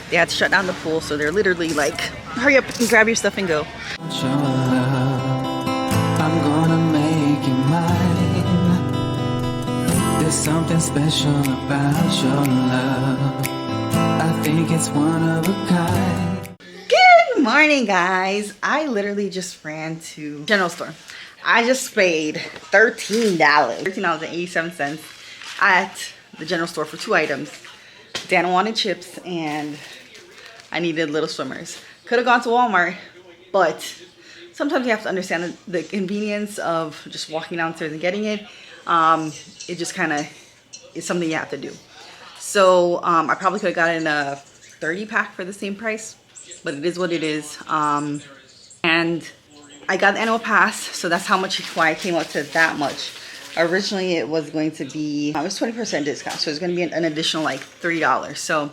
They had to shut down the pool, so they're literally like, hurry up and grab your stuff and go. Show love, I'm gonna make you mine. There's something special about your love. I think it's one of a kind. Good morning, guys. I literally just ran to general store. I just paid $13.87 at the general store for 2 items. Dan wanted chips and I needed little swimmers. Could have gone to Walmart, but sometimes you have to understand the convenience of just walking downstairs and getting it. It just kind of is something you have to do. So I probably could have gotten a 30 pack for the same price, but it is what it is. And I got the annual pass, so that's why I came up to that much. Originally it was going to be, it was 20% discount, so it's going to be an additional like $3. So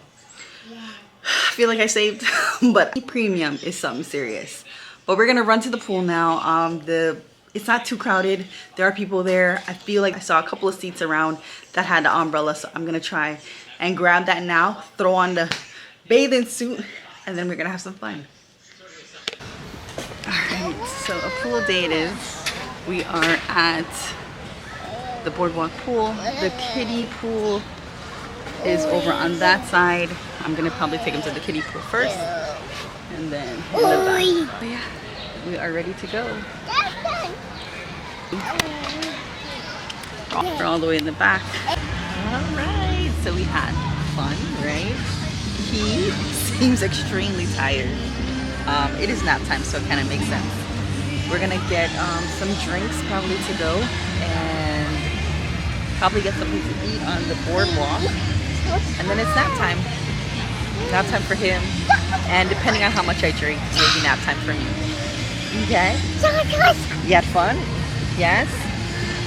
I feel like I saved, but the premium is something serious. But we're gonna run to the pool now. It's not too crowded. There are people there. I feel like I saw a couple of seats around that had the umbrella, so I'm gonna try and grab that now, throw on the bathing suit, and then we're gonna have some fun. Alright, so a pool day it is. We are at the boardwalk pool. The kiddie pool is over on that side. I'm gonna probably take them to the kiddie pool first, and then in the back. But yeah, we are ready to go. We're all the way in the back. Alright, so we had fun, right? He seems extremely tired. It is nap time, so it kind of makes sense. We're gonna get some drinks probably to go, and probably get something to eat on the boardwalk, and then it's nap time. Nap time for him, and depending on how much I drink, maybe nap time for me. Okay? You had fun? Yes?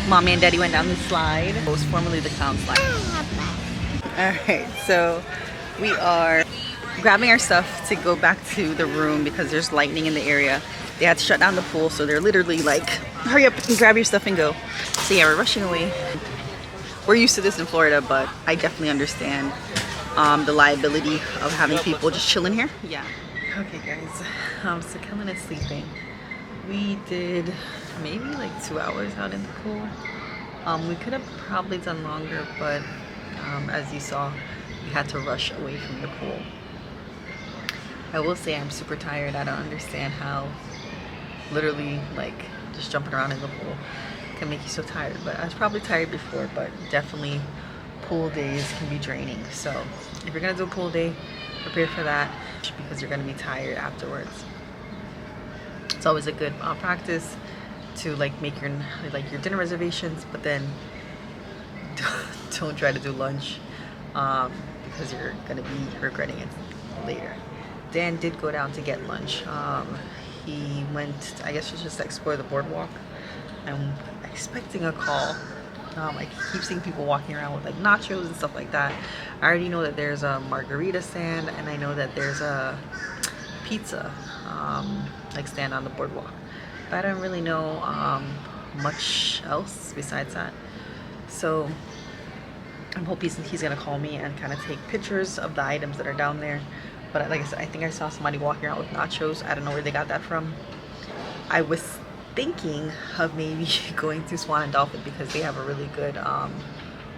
Mommy and Daddy went down the slide. It was formerly the clown slide. Alright, so we are grabbing our stuff to go back to the room because there's lightning in the area. They had to shut down the pool, so they're literally like, hurry up and grab your stuff and go. So yeah, we're rushing away. We're used to this in Florida, but I definitely understand the liability of having people just chilling here. Yeah. Okay, guys. So Kellan is sleeping. We did maybe like 2 hours out in the pool. We could have probably done longer, but as you saw, we had to rush away from the pool. I will say I'm super tired. I don't understand how literally like just jumping around in the pool can make you so tired. But I was probably tired before, but definitely pool days can be draining. So if you're gonna do a pool day, prepare for that because you're gonna be tired afterwards. It's always a good practice to like make your dinner reservations, but then don't try to do lunch because you're gonna be regretting it later. Dan did go down to get lunch. He went, I guess, to just explore the boardwalk. I'm expecting a call. I keep seeing people walking around with like nachos and stuff like that. I already know that there's a margarita stand, and I know that there's a pizza like stand on the boardwalk. But I don't really know much else besides that. So I'm hoping he's gonna call me and kind of take pictures of the items that are down there. But like I said, I think I saw somebody walking around with nachos. I don't know where they got that from. I was thinking of maybe going to Swan and Dolphin because they have a really good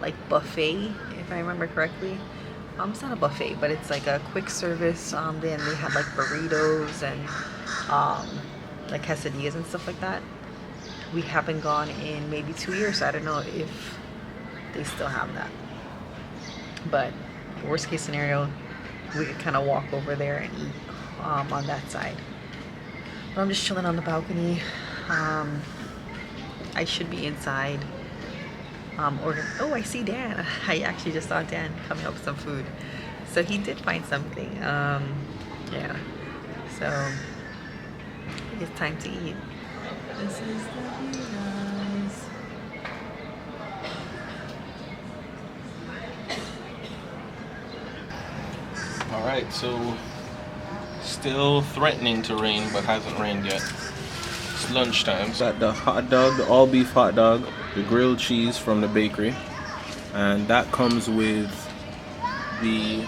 like buffet, if I remember correctly. It's not a buffet, but it's like a quick service. Then they have like burritos and like quesadillas and stuff like that. We haven't gone in maybe 2 years, so I don't know if they still have that. But worst case scenario, we could kind of walk over there and eat on that side. But I'm just chilling on the balcony. I should be inside. Oh, I see Dan. I actually just saw Dan coming up with some food. So he did find something. Yeah. So it's time to eat. This is the Maddens. Alright, so still threatening to rain, but hasn't rained yet. It's lunchtime. Got the hot dog, the all beef hot dog, the grilled cheese from the bakery, and that comes with the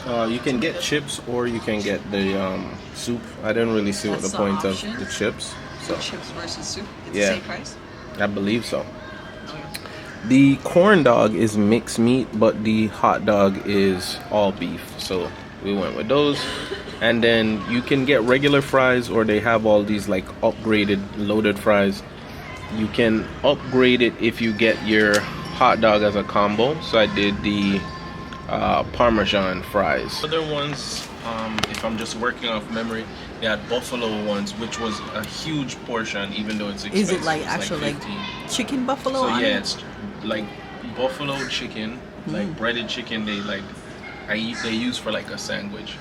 You can get chips or you can get the soup. I didn't really see what the That's the point of option? the chips. So Chips versus soup. It's Yeah. the same price. I believe so. The corn dog is mixed meat, but the hot dog is all beef. So we went with those. And then you can get regular fries, or they have all these like upgraded loaded fries. You can upgrade it if you get your hot dog as a combo. So I did the Parmesan fries. Other ones, if I'm just working off memory, they had buffalo ones, which was a huge portion, even though it's expensive. Is it like It's actual like 15. chicken buffalo? So on yeah, it? it's like buffalo chicken, like breaded chicken. They use for like a sandwich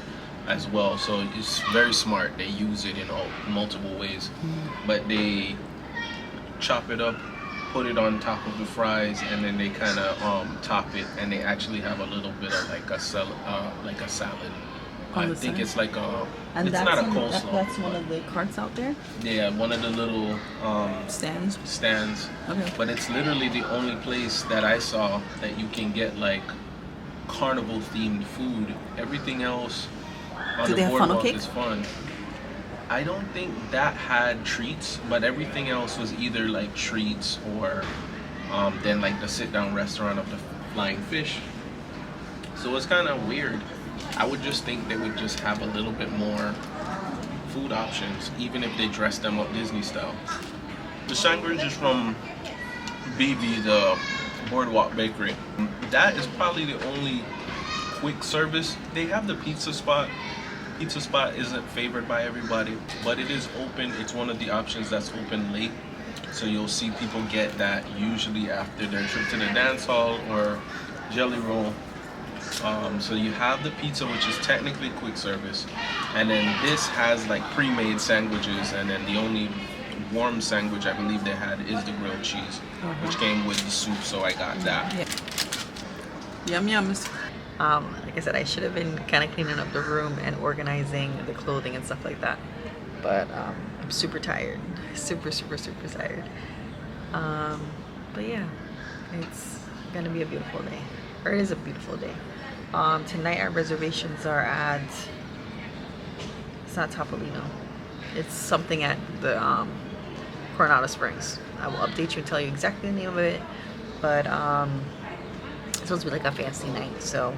as well. So it's very smart. They use it in multiple ways, but they chop it up, put it on top of the fries, and then they kind of top it, and they actually have a little bit of like a salad. On I the think side? it's like a. And it's that's not a in- coleslaw. that's one of the carts out there. Yeah, one of the little Stands. stands. Okay. But it's literally the only place that I saw that you can get like carnival themed food. Everything else on Do the they have funnel boardwalk cake? is fun. I don't think that had treats, but everything else was either like treats or then like the sit down restaurant of the Flying Fish. So it's kind of weird. I would just think they would just have a little bit more food options, even if they dress them up Disney style. The sandwich is from BB, the Boardwalk Bakery. That is probably the only quick service. They have the pizza spot. Pizza spot isn't favored by everybody, but it is open. It's one of the options that's open late. So you'll see people get that usually after their trip to the dance hall or Jelly Roll. So you have the pizza, which is technically quick service, and then this has like pre-made sandwiches, and then the only warm sandwich I believe they had is the grilled cheese, which came with the soup, so I got that. Yeah. Yum yums. Like I said, I should have been kind of cleaning up the room and organizing the clothing and stuff like that, but I'm super tired, super tired. But yeah, it's gonna be a beautiful day, or it is a beautiful day. Tonight our reservations are at, it's not Topolino, it's something at the Coronado Springs. I will update you and tell you exactly the name of it, but it's supposed to be like a fancy night, so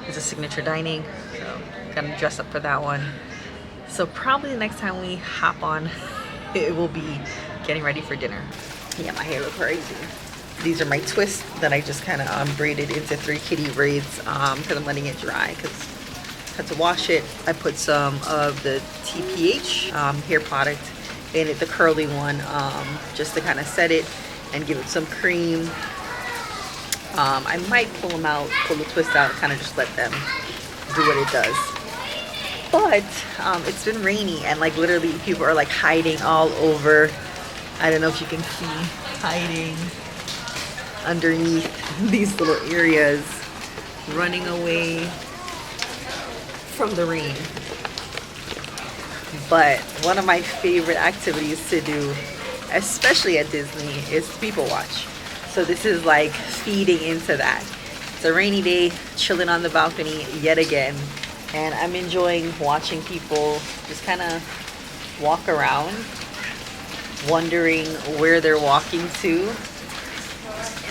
it's a signature dining, so gotta dress up for that one. So probably the next time we hop on, it will be getting ready for dinner. Yeah, my hair looks crazy. These are my twists that I just kind of braided into 3 kitty braids because I'm letting it dry because I had to wash it. I put some of the TPH hair product in it, the curly one, just to kind of set it and give it some cream. I might pull them out, pull the twist out, and kind of just let them do what it does. But it's been rainy and like literally people are like hiding all over. I don't know if you can see, hiding underneath these little areas, running away from the rain. But one of my favorite activities to do, especially at Disney, is people watch. So this is like feeding into that. It's a rainy day, chilling on the balcony yet again, and I'm enjoying watching people just kind of walk around, wondering where they're walking to,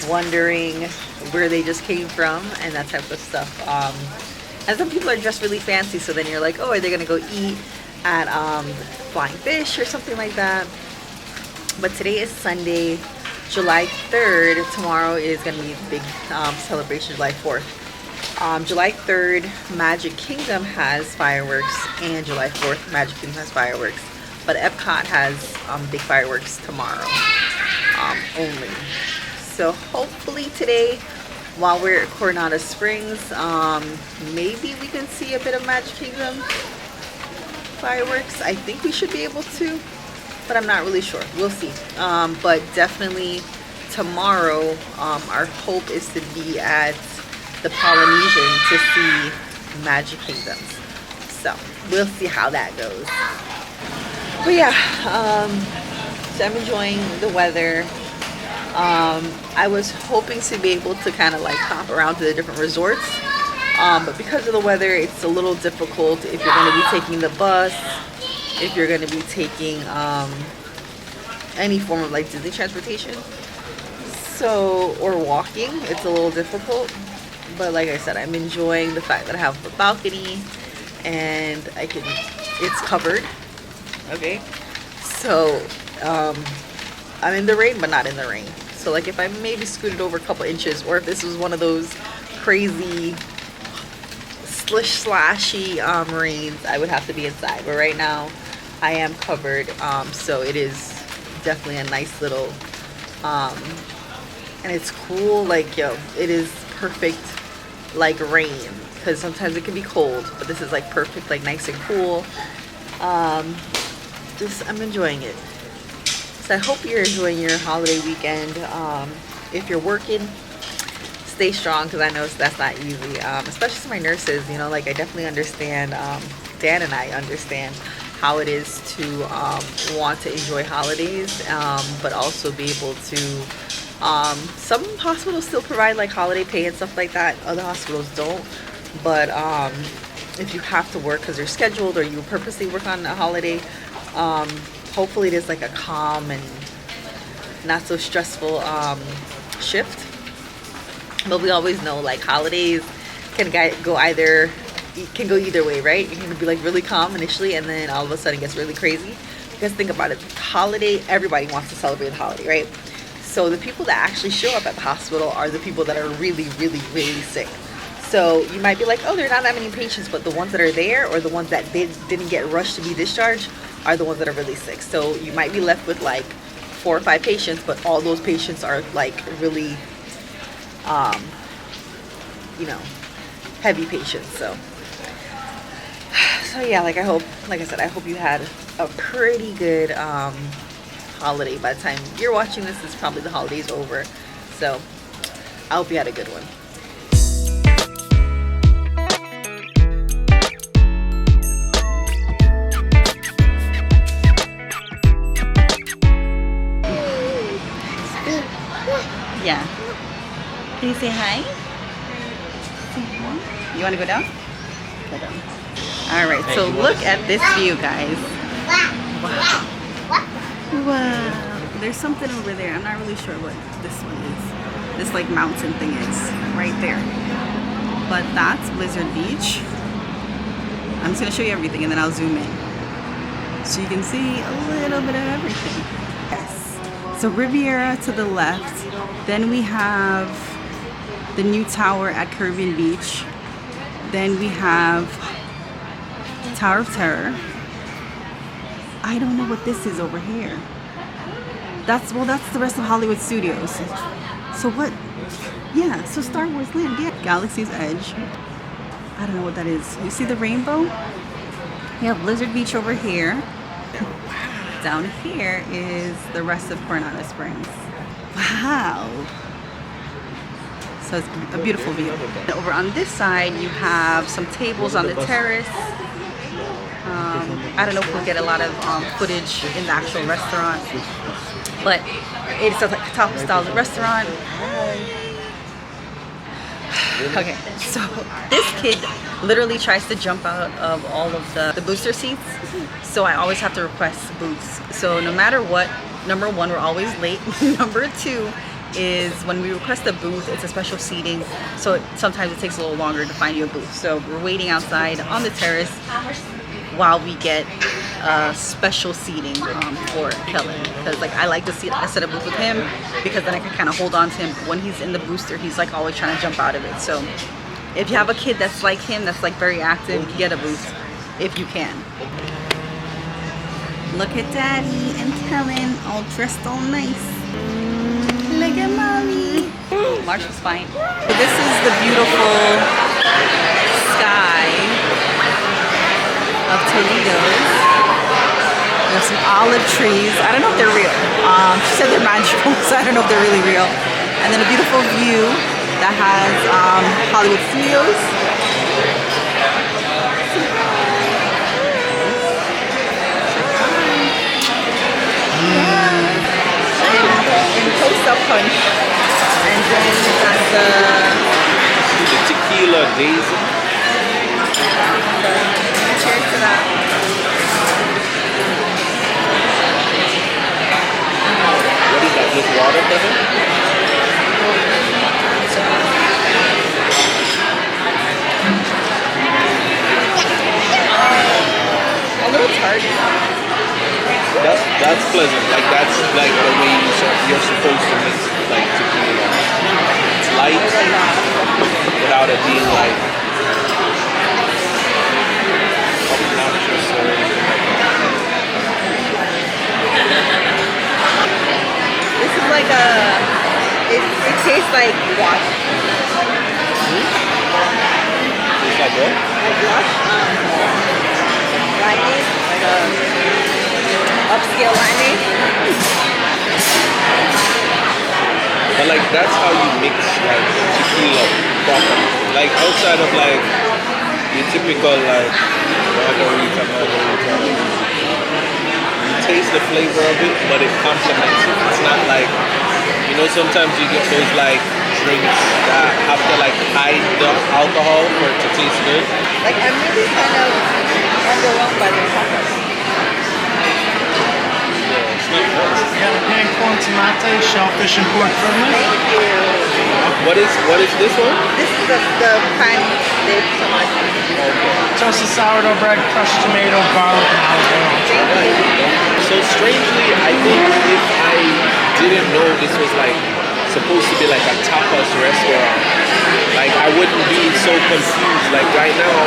wondering where they just came from, and that type of stuff. And some people are dressed really fancy, so then you're like, oh, are they gonna go eat at Flying Fish or something like that? But today is Sunday, July 3rd. Tomorrow is gonna be the big celebration, July 4th. July 3rd, Magic Kingdom has fireworks, and July 4th, Magic Kingdom has fireworks. But Epcot has big fireworks tomorrow only. So hopefully today, while we're at Coronado Springs, maybe we can see a bit of Magic Kingdom fireworks. I think we should be able to, but I'm not really sure. We'll see. But definitely tomorrow, our hope is to be at the Polynesian to see Magic Kingdoms. So we'll see how that goes. But yeah, so I'm enjoying the weather. I was hoping to be able to kind of like hop around to the different resorts, But because of the weather, it's a little difficult if you're going to be taking the bus, if you're going to be taking any form of like Disney transportation. So, or walking, it's a little difficult. But like I said, I'm enjoying the fact that I have a balcony and it's covered. Okay. So, I'm in the rain, but not in the rain. So like if I maybe scooted over a couple inches, or if this was one of those crazy slashy rains, I would have to be inside. But right now I am covered, so it is definitely a nice little and it's cool. Like, yo, it is perfect like rain, because sometimes it can be cold, but this is like perfect, like nice and cool. I'm enjoying it. So I hope you're enjoying your holiday weekend. If you're working, stay strong, because I know that's not easy, especially to my nurses. You know, like I definitely understand, Dan and I understand how it is to want to enjoy holidays, but also be able to, some hospitals still provide like holiday pay and stuff like that. Other hospitals don't. But if you have to work because you're scheduled, or you purposely work on a holiday, hopefully it is like a calm and not so stressful shift. But we always know like holidays can go either way, right? You can be like really calm initially, and then all of a sudden it gets really crazy. Because think about it, holiday, everybody wants to celebrate the holiday, right? So the people that actually show up at the hospital are the people that are really, really, really sick. So you might be like, oh, there are not that many patients, but the ones that are there, or the ones that didn't get rushed to be discharged, are the ones that are really sick. So you might be left with like 4 or 5 patients, but all those patients are like really, you know, heavy patients. So yeah, like I said, I hope you had a pretty good holiday. By the time you're watching this, it's probably the holidays over. So I hope you had a good one. Yeah. Can you say hi? You want to go down? Go down. All right. So look at this view, guys. Wow. Wow. There's something over there. I'm not really sure what this one is. This like mountain thing is right there. But that's Blizzard Beach. I'm just gonna show you everything, and then I'll zoom in so you can see a little bit of everything. Yes. So Riviera to the left. Then we have the new tower at Caribbean Beach. Then we have Tower of Terror. I don't know what this is over here. That's the rest of Hollywood Studios. So what? Yeah, so Star Wars Land, yeah. Galaxy's Edge. I don't know what that is. You see the rainbow? We have Blizzard Beach over here. Down here is the rest of Coronado Springs. Wow. So it's a beautiful view. And over on this side, you have some tables on the terrace. I don't know if we'll get a lot of footage in the actual restaurant, but it's like a top style restaurant. Okay, so this kid literally tries to jump out of all of the booster seats, so I always have to request booths. So no matter what, number one, we're always late. Number two is when we request a booth, it's a special seating, so sometimes it takes a little longer to find you a booth. So we're waiting outside on the terrace while we get special seating for Kellan, because like I like to set a booth with him, because then I can kind of hold on to him. When he's in the booster, he's like always trying to jump out of it. So if you have a kid that's like him, that's like very active, get a booth if you can. Look at Daddy and Kellan all dressed all nice. Look at Mommy. Marshall's fine. This is the beautiful sky of Toledo. There's some olive trees. I don't know if they're real. She said they're magical, so I don't know if they're really real. And then a beautiful view that has Hollywood Studios. And Toast-Up Punch. And then we got the tequila daisy. That's pleasant. Like that's like the way you're supposed to mix like tequila. It's light without it being like obnoxious or anything like that. This is like it tastes like wash. It's like what? Like wash. Limeade, like a upscale limeade. But like that's how you mix like tequila properly. Like outside of like your typical like margarita. You taste the flavor of it, but it complements it. It's not like, you know, sometimes you get those like drinks that have to like hide the alcohol for it to taste good. Like I'm really kind of underwhelmed by their tacos. Yeah, it's not much. Got a pan corn tomate, shellfish and pork friendly. Thank you. What is this one? This is the prime dip tomato. Toasted sourdough bread, crushed tomato, garlic, and habanero. Thank you. So strangely, I think if I didn't know this was like supposed to be like a tapas restaurant, like I wouldn't be so confused. Like right now,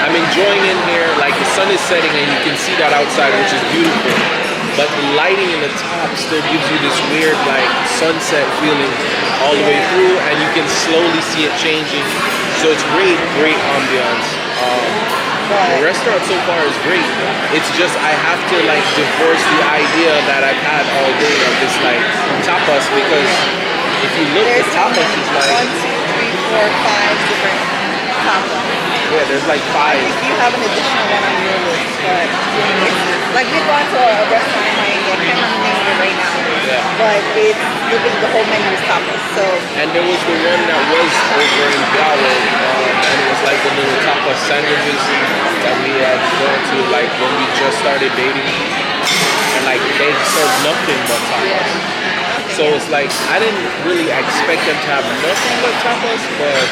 I'm enjoying in here, like the sun is setting and you can see that outside, which is beautiful. But the lighting in the top still gives you this weird like sunset feeling all the way through, and you can slowly see it changing. So it's great ambiance. The restaurant so far is great. It's just I have to like divorce the idea that I've had all day of this like tapas, because if you look, the tapas is like 1, 2, 3, 4, 5 different tapas. yeah, there's like I 5. think you have an additional one on your list, but like we've gone to a restaurant in Miami, I can't remember the name of it right now. Yeah. But it's literally the whole menu is tapas. So And there was the one that was over in Gallo, and it was like the little tapas sandwiches that we had gone to like when we just started dating, and like they served nothing but tapas. So it's like I didn't really expect them to have nothing but tapas, but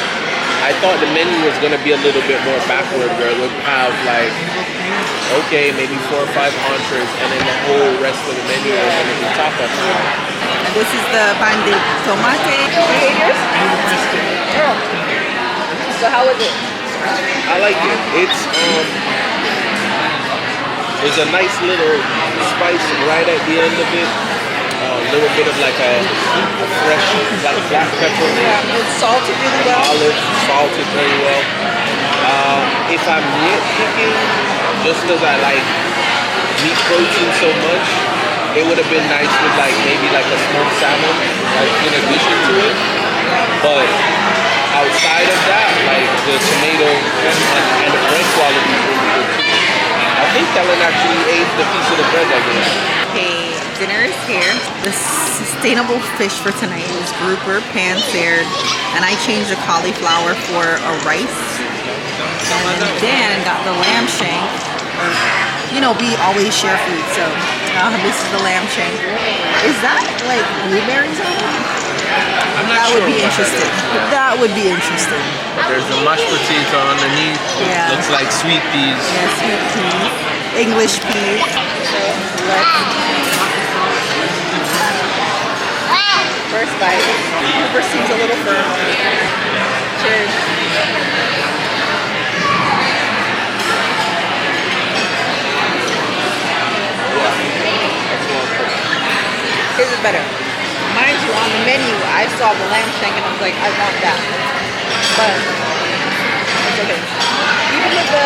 I thought the menu was gonna be a little bit more backward, where it would have like, okay, maybe 4 or 5 entrees, and then the whole rest of the menu was gonna be tapas. this is the pan de tomate. Yours? Oh. So how was it? I like it. It's there's a nice little spice right at the end of it. A little bit of like a fresh like black pepper. Yeah, it's salted really well. Olive, salted very well. If I'm nitpicking, just because I like meat protein so much, it would have been nice with like maybe like a smoked salmon, like in addition to it. But outside of that, like the tomato and the bread quality is really good too. I think Kellan actually ate the piece of the bread that we had. Okay, dinner is here. The sustainable fish for tonight is grouper, pan-seared, and I changed the cauliflower for a rice. And then Dan got the lamb shank. You know, we always share food, so this is the lamb shank. Is that like blueberries on it? I'm not That sure would be what interesting. That would be interesting. There's the mashed potato underneath. Yeah. Looks like sweet peas. Yeah, sweet peas, English peas. So first bite. Grouper seems a little firm. Cheers. His is better. Mind you, on the menu, I saw the lamb shank and I was like, I want that. But it's okay. Even with the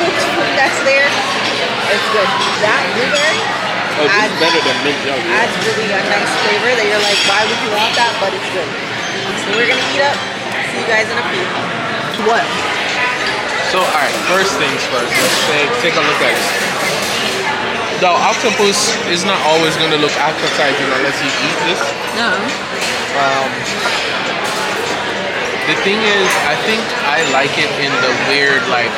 cooked food that's there, it's good. That blueberry Oh, this is better than mint jelly. adds really a nice flavor that you're like, why would you want that? But it's good. So we're gonna eat up. See you guys in a few. What? So, alright, first things first. Let's take a look at it. The octopus is not always going to look appetizing unless you eat this. No. The thing is, I think I like it in the weird, like,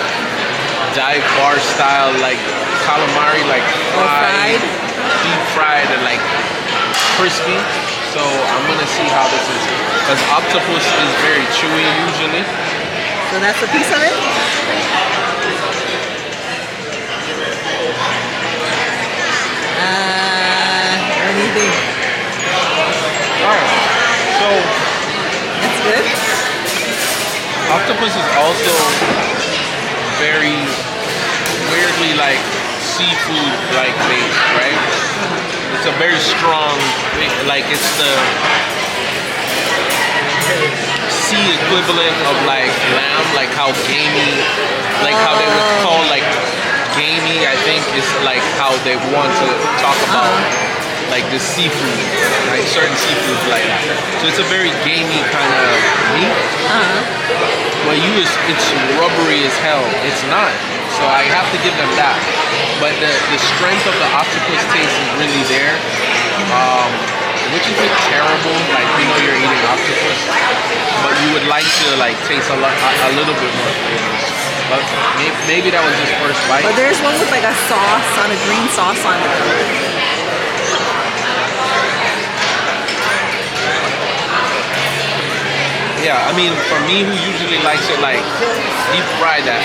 dive bar style, like, calamari, like, fried? deep fried and, like, crispy. So, I'm going to see how this is. Because octopus is very chewy usually. So that's a piece of it? think? Alright, so It's good? octopus is also very weirdly like seafood like based, right? It's a very strong, like it's the sea equivalent of like lamb, like how gamey, like how they would call like gamey, I think is like how they want to talk about like the seafood, like certain seafoods like that. So it's a very gamey kind of meat. But it's rubbery as hell. It's not. So I have to give them that. But the strength of the octopus taste is really there. Which isn't terrible, like you know you're eating octopus, but you would like to like taste a little bit more flavors. But maybe that was just first bite. But there's one with like a sauce on a green sauce on it. Yeah, I mean, for me who usually likes it like deep fry that.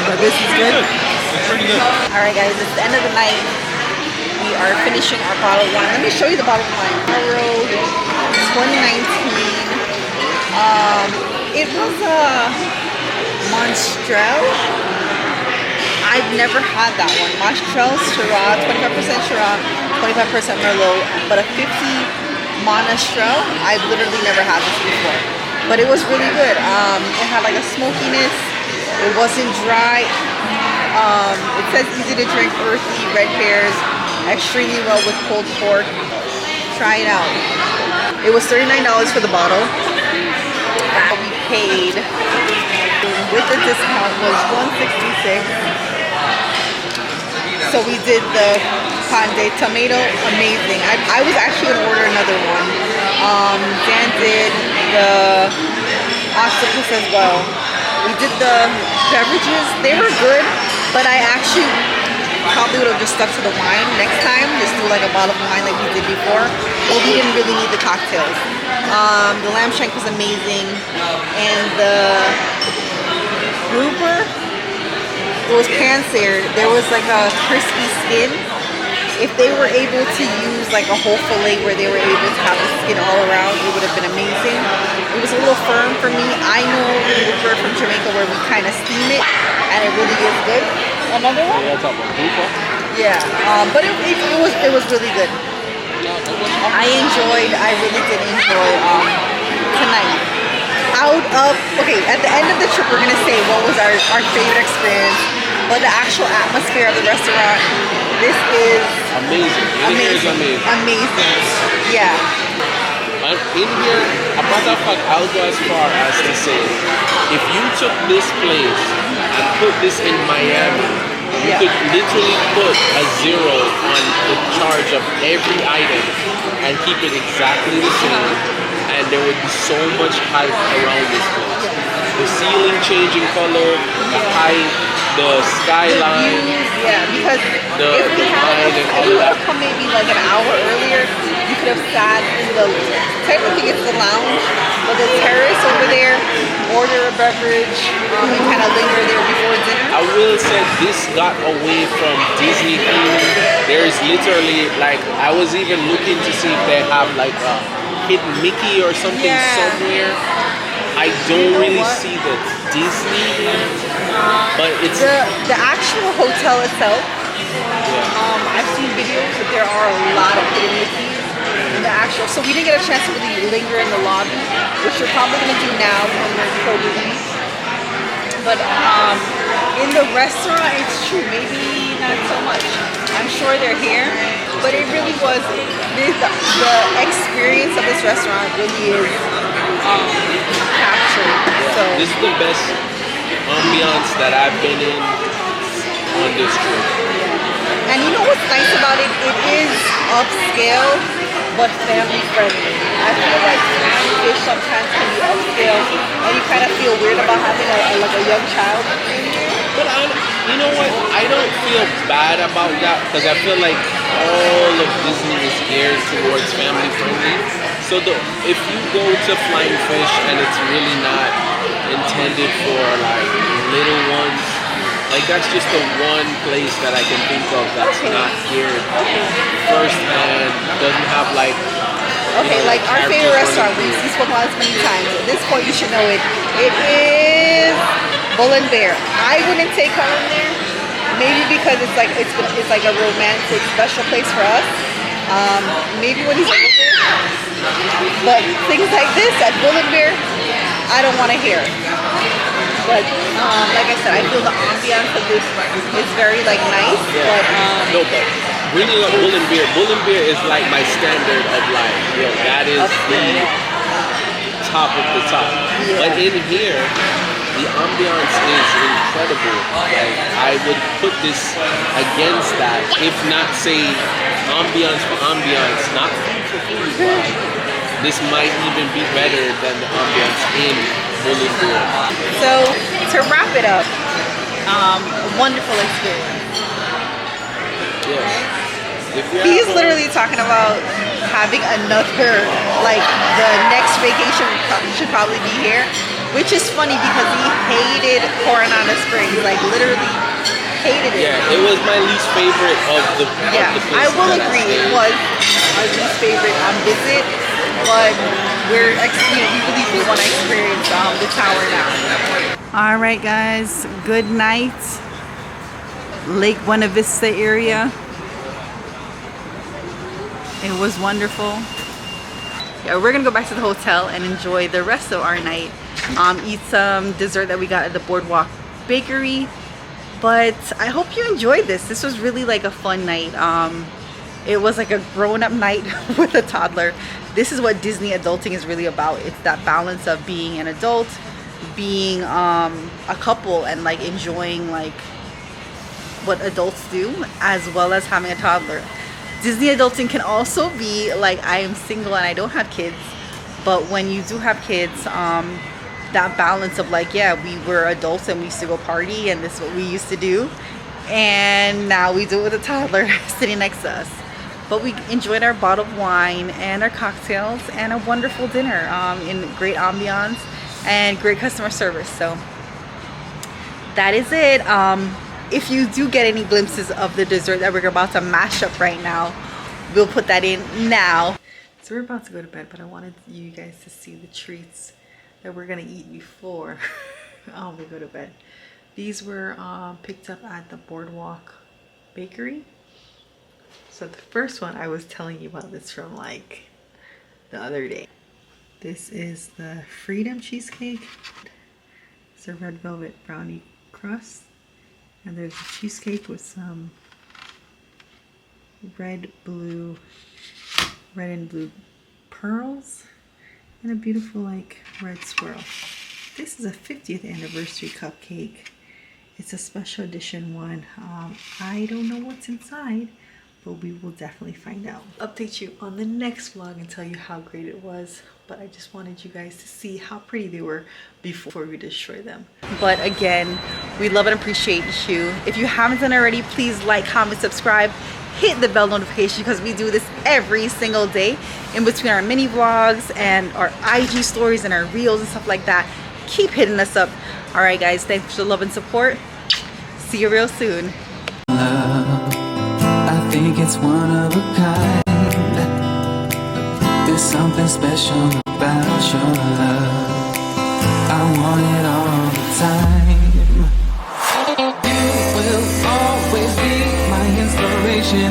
But this is good. It's pretty good. Alright guys, it's the end of the night. We are finishing our bottle of wine. Let me show you the bottle of wine. Road 2019. It was a Monstrel. I've never had that one. Monstrel Syrah, 25% Syrah, 25% Merlot, but a 50 Monastrell. I've literally never had this before, but it was really good. It had like a smokiness. It wasn't dry. It says easy to drink, earthy, red pears, extremely well with pulled pork. Try it out. It was $39 for the bottle. That we paid with the discount was $166. So we did the Conde tomato, amazing. I was actually gonna order another one. Dan did the octopus as well. We did the beverages, they were good, but I actually probably would have just stuck to the wine next time, just do like a bottle of wine like we did before. But we didn't really need the cocktails. The lamb shank was amazing, and the grouper, it was pan-seared. There was like a crispy skin. If they were able to use like a whole fillet where they were able to have the skin all around, it would have been amazing. It was a little firm for me. I know grouper from Jamaica where we kind of steam it, and it really is good. Another one? Yeah, talk about grouper. Yeah, but it was really good. I really did enjoy tonight. At the end of the trip, we're gonna say what was our favorite experience, but the actual atmosphere of the restaurant, this is amazing. Amazing. Yeah. In here, a matter of fact, I'll go as far as to say, if you took this place and put this in Miami, you could literally put a 0 on the charge of every item and keep it exactly the same, and there would be so much hype around this place. The ceiling changing color, the height, the skyline, because if we would have come maybe like an hour earlier, you could have sat in technically it's the lounge, but the terrace over there, order a beverage, and kind of linger there before dinner. I will say this got away from Disney theme. There is literally like, I was even looking to see if they have like a hidden Mickey or something somewhere. I don't really see the Disney, but it's the actual hotel itself. I've seen videos that there are a lot of hidden Mickeys in the actual. So we didn't get a chance to really linger in the lobby, which we're probably gonna do now when we're before we leave. But in the restaurant, it's true, maybe not so much. I'm sure they're here, but it really was the experience of this restaurant really is captured. So this is the best ambiance that I've been in on this trip. And you know what's nice about it? It is upscale, but family friendly. I feel like family fish sometimes can be upscale, and you kind of feel weird about having a young child in here. But you know what? I don't feel bad about that because I feel like all of Disney is geared towards family friendly. So if you go to Flying Fish and it's really not intended for like little ones, Like that's just the one place that I can think of that's not geared first and doesn't have like. Okay, like our favorite restaurant, we've spoken about this many times. At this point, you should know it. It is Bull and Bear. I wouldn't take Kellan there, maybe because it's like a romantic special place for us. Maybe when he's older. But things like this at Bull and Bear, I don't want to hear. But like I said, I feel the ambiance of this is very like nice. But no, but bringing up Bull and Bear. Bull and Bear is like my standard of like, yo, that is the top of the top. Yeah. But in here, the ambiance is incredible. Like, I would put this against that, if not say ambiance for ambiance, not food for food. This might even be better than the ambiance in Bull and Bear. So to wrap it up, a wonderful experience. Yes. He's literally talking about having another, like the next vacation should probably be here, which is funny because he hated Coronado Springs, like literally hated it. Yeah, it was my least favorite of the I will agree, it was our least favorite visit, but we really do want to experience the tower now. All right, guys, good night. Lake Buena Vista area. It was wonderful. Yeah, we're gonna go back to the hotel and enjoy the rest of our night. Eat some dessert that we got at the Boardwalk Bakery. But I hope you enjoyed this. This was really like a fun night. It was like a grown-up night with a toddler. This is what Disney adulting is really about. It's that balance of being an adult, being a couple, and like enjoying like what adults do, as well as having a toddler. Disney adulting can also be like, I am single and I don't have kids, but when you do have kids, that balance of like, yeah, we were adults and we used to go party and this is what we used to do, and now we do it with a toddler sitting next to us. But we enjoyed our bottle of wine and our cocktails and a wonderful dinner in great ambiance and great customer service. So that is it. If you do get any glimpses of the dessert that we're about to mash up right now, we'll put that in now. So we're about to go to bed, but I wanted you guys to see the treats that we're gonna eat before we go to bed. These were picked up at the Boardwalk Bakery. So the first one, I was telling you about this from like the other day. This is the Freedom Cheesecake. It's a red velvet brownie crust. And there's a cheesecake with some red and blue pearls and a beautiful like red swirl. This is a 50th anniversary cupcake. It's a special edition one. I don't know what's inside, but we will definitely find out. I'll update you on the next vlog and tell you how great it was. But I just wanted you guys to see how pretty they were before we destroy them. But again, we love and appreciate you. If you haven't done already, please like, comment, subscribe, hit the bell notification because we do this every single day in between our mini vlogs and our IG stories and our reels and stuff like that. Keep hitting us up. All right, guys, thanks for the love and support. See you real soon. I think it's one of a kind. There's something special about your love. I want it all the time. You will always be my inspiration.